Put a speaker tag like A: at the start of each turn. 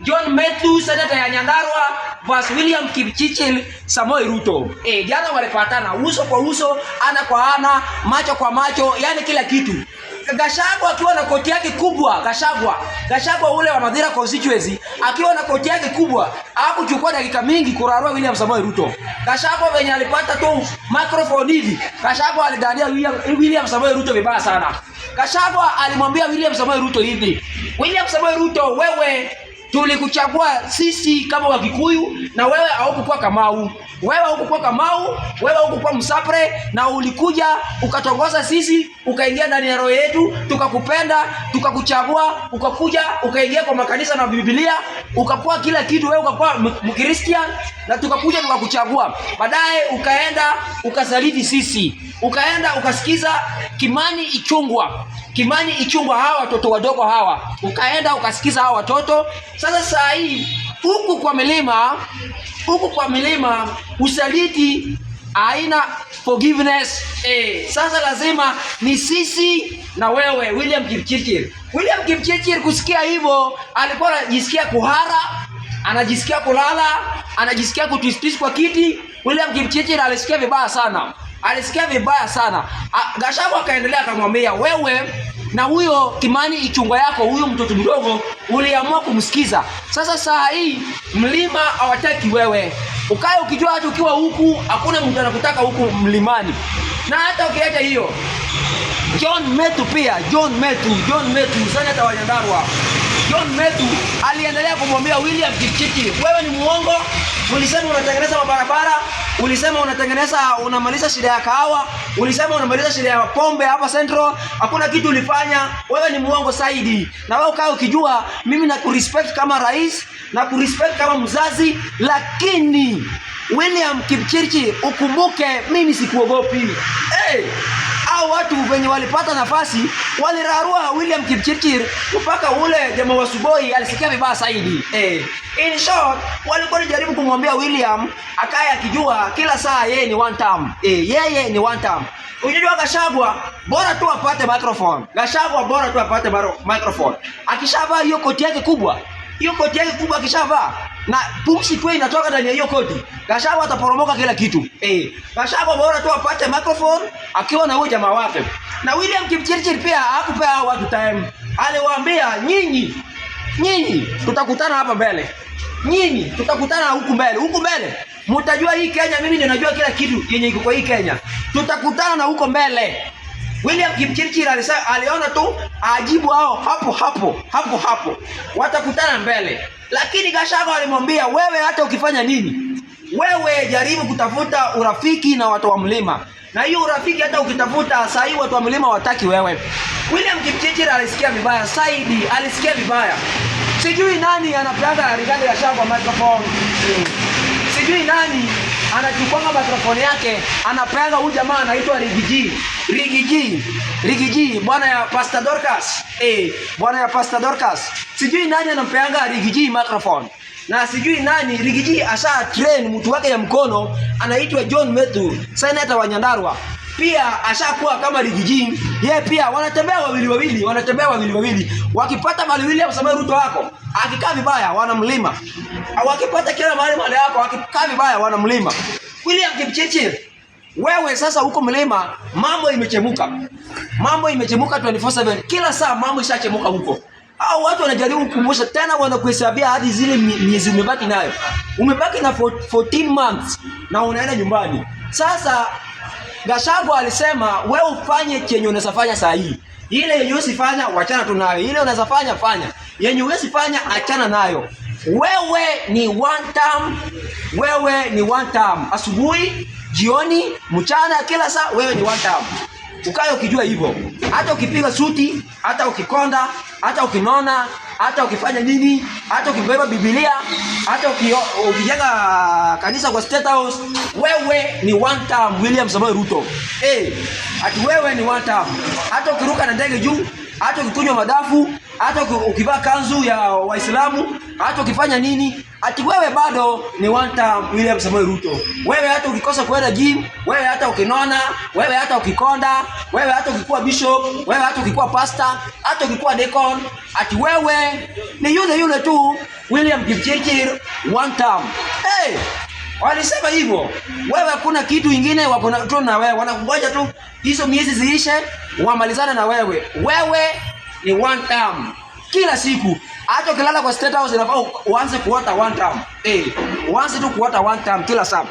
A: John Methu seneta ya Nyandarua vs William Kipchirchir Samoei Ruto. Jana walipatana uso kwa uso, ana kwa ana, macho kwa macho, yani kila kitu. Gachagua akiwa na koti yake kubwa, Gachagua ule wa Mathira constituency akiwa na koti yake kubwa, hakuchukua dakika mingi kurarua William Samoei Ruto. Gachagua venye alipata tu microphone hivi, Gachagua alidania William Samoei Ruto vibaya sana. Gachagua alimwambia William Samoei Ruto hivi, William Samoei Ruto, wewe tulikuchagua sisi kama Wakikuyu na wewe haukukuwa Kamau. Wewe haukukuwa Msapre, na ulikuja ukatongoza sisi, ukaingia ndani ya roho yetu, tukakupenda, tukakuchagua, ukakuja ukaingia kwa makanisa na Biblia, ukakuwa kila kitu, wewe ukakuwa Mkristian na tukakuja tukakuchagua. Baadaye ukaenda ukasaliti sisi. Ukaenda ukasikiza Kimani Ichung'wah hawa watoto wadogo hawa. Ukaenda ukasikiza hawa watoto. Sasa saa hii huku kwa milima usaliti haina forgiveness. Sasa lazima ni sisi na wewe William Kipchirchir kusikia hivyo, alikuwa anajisikia kuhara, anajisikia kulala, anajisikia kutwist kwa kiti. William Kipchirchir alisikia vibaya sana. Gachagua akaendelea akamwambia, wewe na huyo Kimani Ichung'wah yako, huyo mtoto mdogo, uliamua kumsikiza. Sasa saa hii mlima hawataki wewe. Ukae ukijua hata ukiwa huku hakuna mtu anakutaka huku mlimani. Na hata ukiacha hiyo, John Methu seneta wa Nyandarua. John Methu aliendelea kumwambia William Kipchirchir, wewe ni muongo. Ulisema unatengeneza mabarabara, ulisema unamaliza shida ya kahawa, ulisema unamaliza shida ya pombe hapa Central, hakuna kitu ulifanya. Wewe ni muongo Saidi. Na wewe ukae ukijua mimi na kurespect kama rais, na kurespect kama mzazi, lakini William Kipchirchir ukumbuke mimi sikuogopi. Hao watu wenye walipata nafasi walirarua William Kipchirchir mpaka ule jamaa wa Suboi alisikia vibaya Saidi. In short, walikuwa wanajaribu kumwambia William akae akijua kila saa yeye ni one term. Yeye ni one term. Unajua Gachagua bora tu apate microphone. Akishavaa hiyo koti yake kubwa, akishavaa na pumsi kwa inatoka ndani ya hiyo koti, Gachagua ataporomoka kila kitu. Gachagua bora tu apate microphone akiwa na huyo jamaa wake. Na William Kipchirchir pia hakupea watu time. Aliwaambia nyinyi tutakutana hapa mbele. Nyinyi tutakutana huku mbele. Mtajua hii Kenya, mimi ndio najua kila kitu yenye iko kwa hii Kenya. Tutakutana na huko mbele. William Kipchirchir aliona tu ajibu hao hapo. Watakutana mbele. Lakini Gachagua alimwambia, wewe hata ukifanya nini, wewe jaribu kutafuta urafiki na watu wa mlima. Na hiyo urafiki hata ukitafuta saa hii watu wa mlima wataki wewe. William Kipchirchir alisikia vibaya, Saidi alisikia vibaya. Sijui nani anapeanga Rigathi Gachagua microphone. Sijui nani anachukua microphone yake anapeanga huyu jamaa anaitwa Rigiji, bwana ya Pastor Dorcas. Sijui nani anampeanga Rigiji microphone. Na sijui nani Rigiji asha train mtu wake ya mkono anaitwa John Methu, seneta wa Nyandarua. Pia ashakuwa kama Rigiji. Yeye pia wanatembea wawili. Wakipata mali William Samoei Ruto wako, akikaa vibaya wanamlima. Wakipata kila mahali yako, akikaa vibaya wanamlima. William Kipchirchir, wewe sasa huko mlima mambo imechemuka 24/7. Kila saa mambo ishachemuka huko. Hao watu wanajaribu kukumbusha tena, wanakuhesabia hadi zile miezi umebaki nayo. Umebaki na 14 months na unaenda nyumbani. Sasa Gachagua alisema wewe ufanye chenye unasafanya saa hii. Ile yenye usifanya wachana tu nayo. Ile unasafanya fanya. Yenye usifanya achana nayo. Wewe ni one term. Asubuhi, jioni, mchana, kila saa wewe ni one term. Ukae ukijua hivyo. Hata ukipiga suti, hata ukikonda, hata ukinona, hata ukifanya nini, hata ukibeba Biblia, hata ukijenga kanisa kwa State House, wewe ni one term William Samoei Ruto. Ati wewe ni one term. Hata ukiruka na ndege juu, hata ukikunywa madafu, hata ukivaa kanzu ya Waislamu, hata ukifanya nini, ati wewe bado ni one term William Samoei Ruto. Wewe hata ukikosa kwenda gym, wewe hata ukinona, wewe hata ukikonda, wewe hata ukikuwa bishop, wewe hata ukikuwa pastor, hata ukikuwa deacon, ati wewe ni yule tu William Kipchirchir one term. Walisema hivyo. Wewe hakuna kitu kingine wako tu na wewe. Wanakungoja tu hizo miezi ziishe wamalizane na wewe. Wewe ni one term. Kila siku. Hata ukilala kwa State House unafaa uanze kuota one term. Uanze tu kuota one term kila saa.